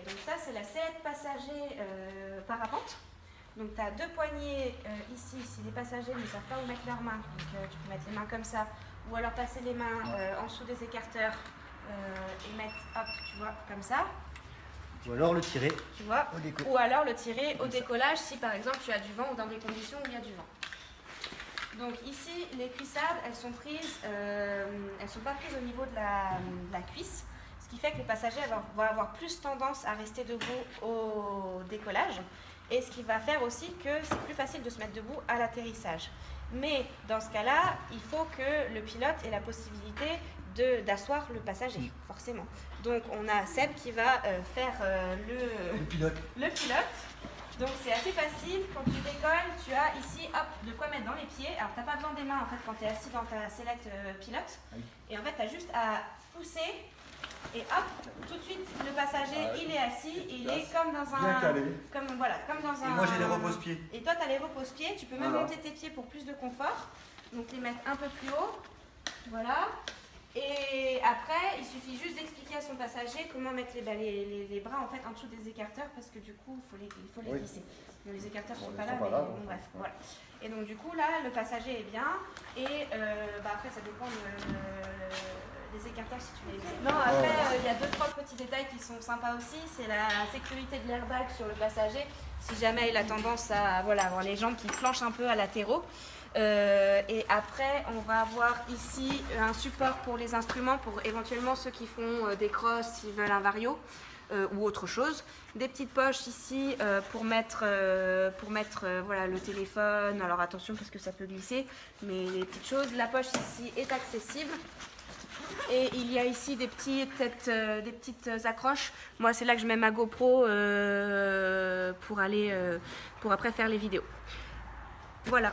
Donc ça, c'est la sellette passager parapente. Donc tu as deux poignées ici, si les passagers ne savent pas où mettre leurs mains, donc tu peux mettre les mains comme ça, ou alors passer les mains en dessous des écarteurs et mettre, hop, tu vois, comme ça. Ou alors le tirer, tu vois, au déco. Ou alors le tirer au décollage si par exemple tu as du vent ou dans des conditions où il y a du vent. Donc ici, les cuissades, elles sont pas prises au niveau de la cuisse, ce qui fait que le passager va avoir plus tendance à rester debout au décollage, et ce qui va faire aussi que c'est plus facile de se mettre debout à l'atterrissage. Mais dans ce cas-là, il faut que le pilote ait la possibilité d'asseoir le passager, forcément. Donc on a Seb qui va faire le pilote. Donc c'est assez facile, quand tu décolles, tu as ici, hop, de quoi mettre dans les pieds. Alors tu n'as pas besoin des mains en fait quand tu es assis dans ta sellette pilote. Et en fait tu as juste à pousser et hop, tout de suite le passager il est assis et il est comme dans un... Bien calé. Comme dans un... Et moi j'ai les repose-pieds. Et toi tu as les repose-pieds, tu peux même monter tes pieds pour plus de confort. Donc les mettre un peu plus haut, voilà. Et après, il suffit juste d'expliquer à son passager comment mettre les bras en fait en dessous des écarteurs, parce que du coup, il faut les glisser. Donc, les écarteurs ne sont pas là, mais bon, bref, voilà. Et donc du coup, là, le passager est bien. Et après, ça dépend des écarteurs si tu les glisses. Non, après, il y a 2-3 petits détails qui sont sympas aussi. C'est la sécurité de l'airbag sur le passager. Si jamais il a tendance à avoir les jambes qui flanchent un peu à latéraux. Et après, on va avoir ici un support pour les instruments, pour éventuellement ceux qui font des crosses, s'ils veulent un vario ou autre chose. Des petites poches ici pour mettre voilà, le téléphone. Alors attention parce que ça peut glisser, mais les petites choses. La poche ici est accessible. Et il y a ici des petites accroches. Moi, c'est là que je mets ma GoPro pour après faire les vidéos. Voilà.